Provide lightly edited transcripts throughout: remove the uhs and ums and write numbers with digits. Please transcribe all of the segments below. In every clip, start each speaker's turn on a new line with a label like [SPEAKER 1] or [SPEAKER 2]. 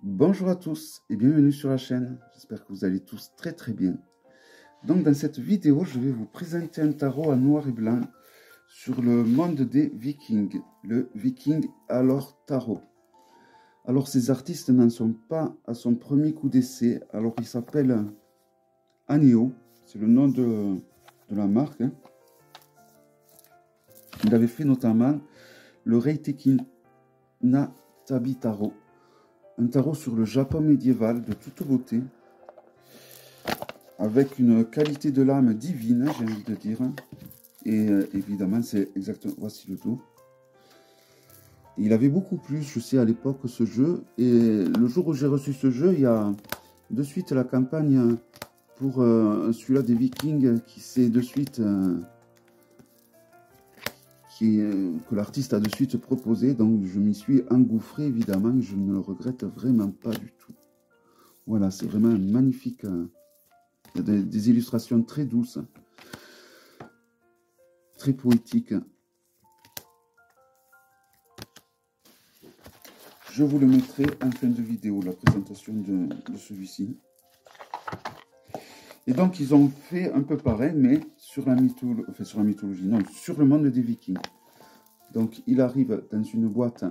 [SPEAKER 1] Bonjour à tous et bienvenue sur la chaîne. J'espère que vous allez tous très bien. Donc dans cette vidéo, je vais vous présenter un tarot en noir et blanc sur le monde des Vikings, le Viking Alors Tarot. Alors ces artistes n'en sont pas à son premier coup d'essai. Alors il s'appelle Aneo, c'est le nom de la marque. Il avait fait notamment le Reiteki Tabi Tarot. Un tarot sur le Japon médiéval de toute beauté, avec une qualité de l'âme divine, j'ai envie de dire. Et évidemment, c'est exactement... Voici le dos. Il avait beaucoup plu, je sais, à l'époque, ce jeu. Et le jour où j'ai reçu ce jeu, il y a de suite la campagne pour celui-là des Vikings qui s'est de suite... que l'artiste a de suite proposé. Donc, je m'y suis engouffré, évidemment. Et je ne le regrette vraiment pas du tout. Voilà, c'est vraiment un magnifique... il y a des illustrations très douces. Très poétiques. Je vous le mettrai en fin de vidéo, la présentation de celui-ci. Et donc, ils ont fait un peu pareil, mais sur la mythologie, non, sur le monde des Vikings. Donc, il arrive dans une boîte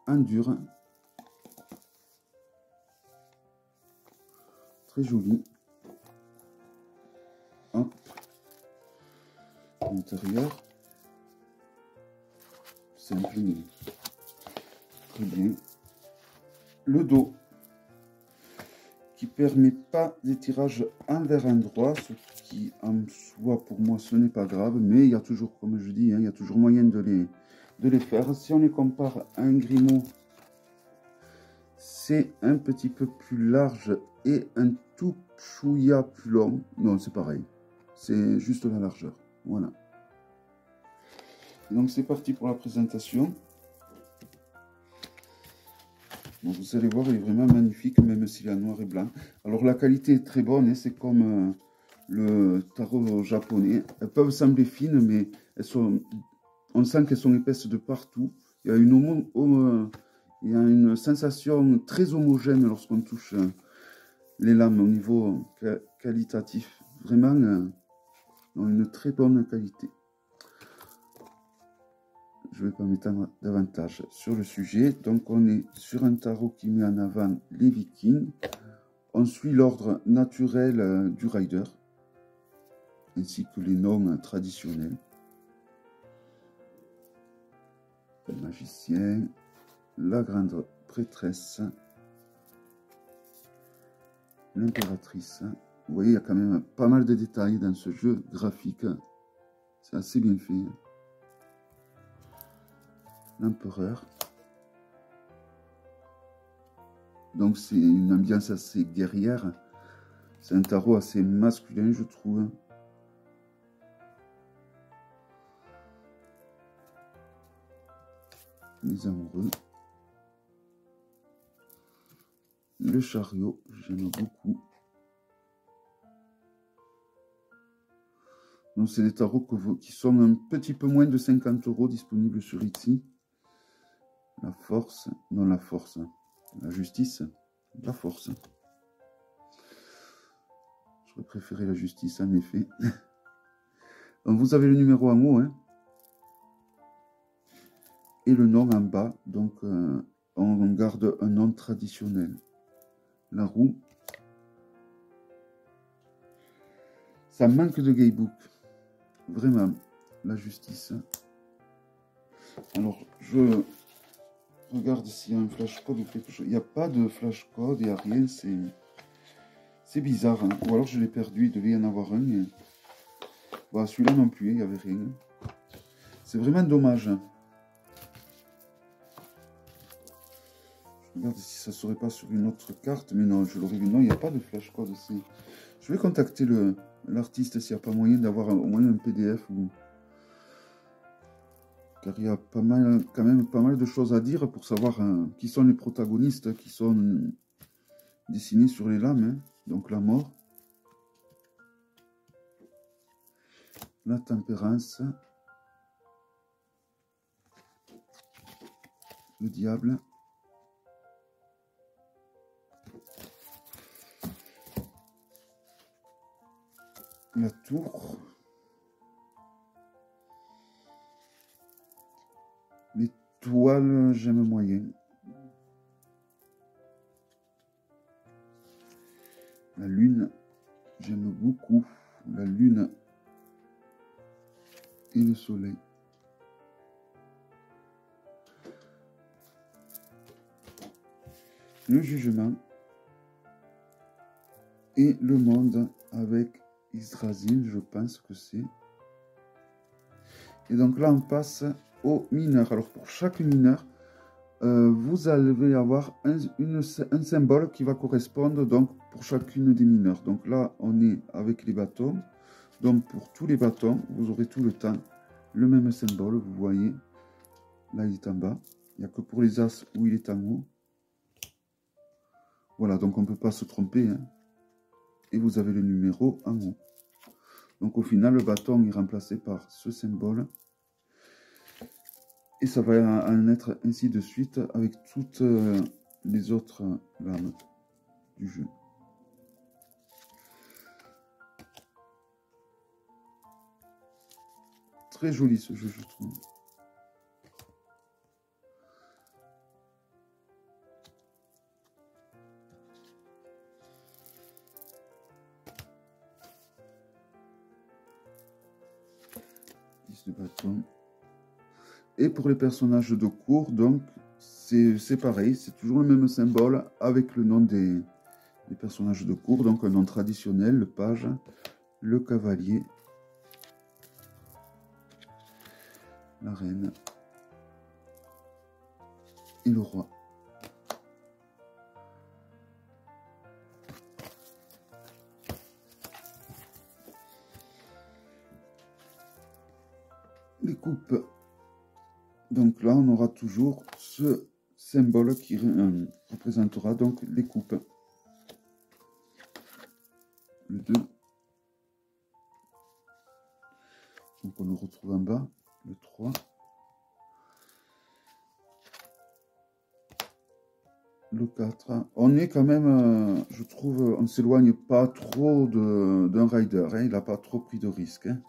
[SPEAKER 1] en dur. Très joli. Hop. À l'intérieur. C'est imprimé. Très bien. Le dos, qui permet pas des tirages envers un droit, ce qui en soi pour moi ce n'est pas grave, mais il y a toujours, comme je dis, il y a toujours moyen de les faire. Si on les compare à un Grimaud, c'est un petit peu plus large et un tout chouïa plus long. Non, c'est pareil, c'est juste la largeur, voilà. Donc c'est parti pour la présentation. Bon, vous allez voir, il est vraiment magnifique, même s'il est en noir et blanc. Alors la qualité est très bonne, c'est comme le tarot japonais. Elles peuvent sembler fines, mais on sent qu'elles sont épaisses de partout. Il y a une sensation très homogène lorsqu'on touche les lames au niveau qualitatif. Vraiment, une très bonne qualité. Je ne vais pas m'étendre davantage sur le sujet. Donc on est sur un tarot qui met en avant les Vikings. On suit l'ordre naturel du rider, ainsi que les noms traditionnels. Le magicien, la grande prêtresse, l'impératrice. Vous voyez, il y a quand même pas mal de détails dans ce jeu graphique. C'est assez bien fait. L'empereur. Donc c'est une ambiance assez guerrière. C'est un tarot assez masculin, je trouve. Les amoureux. Le chariot, j'aime beaucoup. Donc c'est des tarots qui sont un petit peu moins de 50 € disponibles sur Etsy. La force, non la force, la justice, la force. J'aurais préféré la justice en effet. Donc vous avez le numéro en haut, hein, et le nom en bas. Donc on garde un nom traditionnel. La roue. Ça manque de gaybook. Vraiment, la justice. Alors, je regarde s'il y a un flash code ou quelque chose. Il n'y a pas de flash code, il n'y a rien. C'est bizarre. Hein. Ou alors je l'ai perdu, il devait y en avoir un. Et... Bon, celui-là non plus, il n'y avait rien. C'est vraiment dommage. Je regarde si ça ne serait pas sur une autre carte. Mais non, je l'aurais vu. Non, il n'y a pas de flash code aussi. Je vais contacter l'artiste s'il n'y a pas moyen d'avoir au moins un PDF ou... Car il y a quand même pas mal de choses à dire pour savoir qui sont les protagonistes qui sont dessinés sur les lames. Hein. Donc la mort, la tempérance, le diable, la tour. L'étoile, j'aime moyen. La lune, j'aime beaucoup. La lune et le soleil. Le jugement et le monde avec Yggdrasil, je pense que c'est. Et donc là, on passe aux mineurs. Alors pour chaque mineur, vous allez avoir un symbole qui va correspondre donc pour chacune des mineurs. Donc là, on est avec les bâtons. Donc pour tous les bâtons, vous aurez tout le temps le même symbole. Vous voyez, là il est en bas. Il n'y a que pour les as où il est en haut. Voilà, donc on ne peut pas se tromper, hein. Et vous avez le numéro en haut. Donc au final, le bâton est remplacé par ce symbole. Et ça va en être ainsi de suite avec toutes les autres lames du jeu. Très joli ce jeu, je trouve. De bâton. Et pour les personnages de cours, donc c'est pareil, c'est toujours le même symbole avec le nom des personnages de cours, donc un nom traditionnel, le page, le cavalier, la reine et le roi. Les coupes. Donc là, on aura toujours ce symbole qui représentera donc les coupes. Le 2. Donc on le retrouve en bas. Le 3. Le 4. On est quand même, je trouve, on ne s'éloigne pas trop d'un rider. Hein, il n'a pas trop pris de risques. Hein.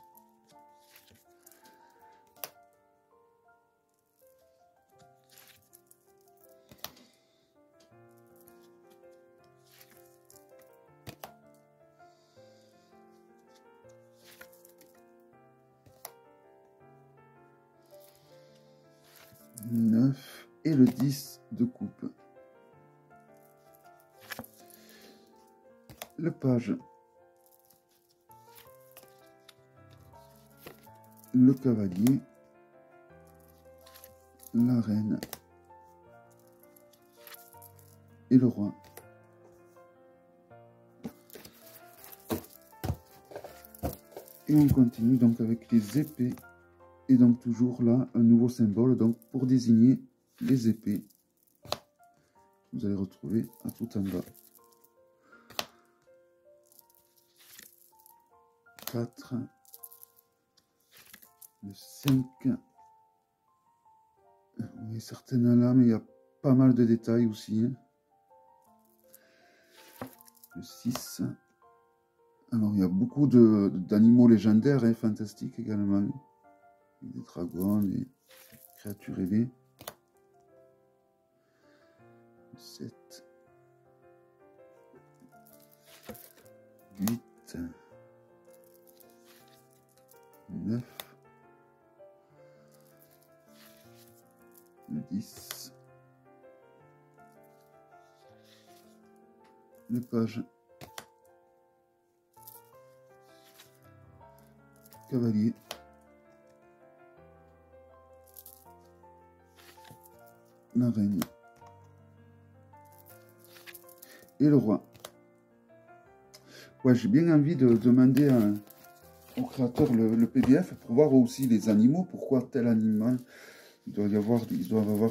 [SPEAKER 1] Et le 10 de coupe. Le page. Le cavalier. La reine. Et le roi. Et on continue donc avec les épées. Et donc toujours là, un nouveau symbole donc pour désigner les épées. Vous allez retrouver à tout en bas. 4. Le 5. Oui, certaines là, mais il y a pas mal de détails aussi. Hein. Le 6. Alors, il y a beaucoup d'animaux légendaires, hein, fantastiques également. Des dragons, des créatures ailées. 7. 8. 9. Le 10. Le page. Cavalier. La reine. Et le roi. Ouais, j'ai bien envie de demander au créateur le PDF pour voir aussi les animaux. Pourquoi tel animal? Ils doivent avoir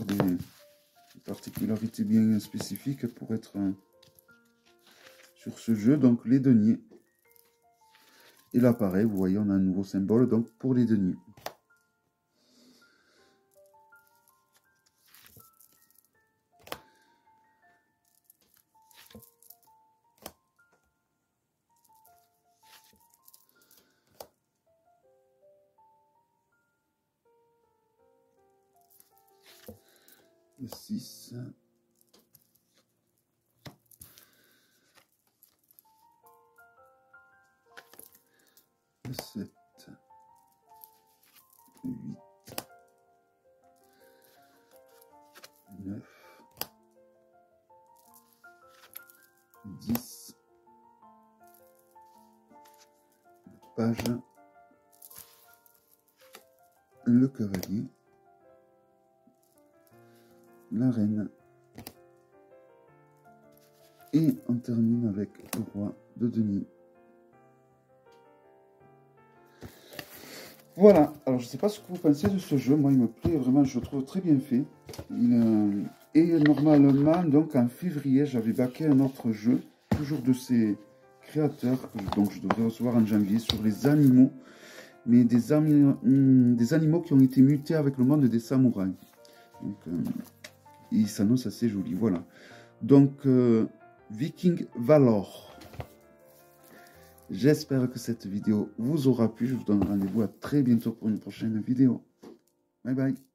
[SPEAKER 1] des particularités bien spécifiques pour être sur ce jeu. Donc les deniers. Et là pareil, vous voyez, on a un nouveau symbole donc pour les deniers. le 6, le 7, le 8, le 9, le 10, le page, le cavalier, la reine, et on termine avec le roi de denier. Voilà, alors je ne sais pas ce que vous pensez de ce jeu, moi il me plaît vraiment, je le trouve très bien fait. Et normalement, donc en février, j'avais backé un autre jeu, toujours de ces créateurs, donc je devrais recevoir en janvier, sur les animaux, mais des animaux qui ont été mutés avec le monde des samouraïs. Donc, il s'annonce assez joli, voilà. Donc, Viking Valor. J'espère que cette vidéo vous aura plu. Je vous donne rendez-vous à très bientôt pour une prochaine vidéo. Bye bye.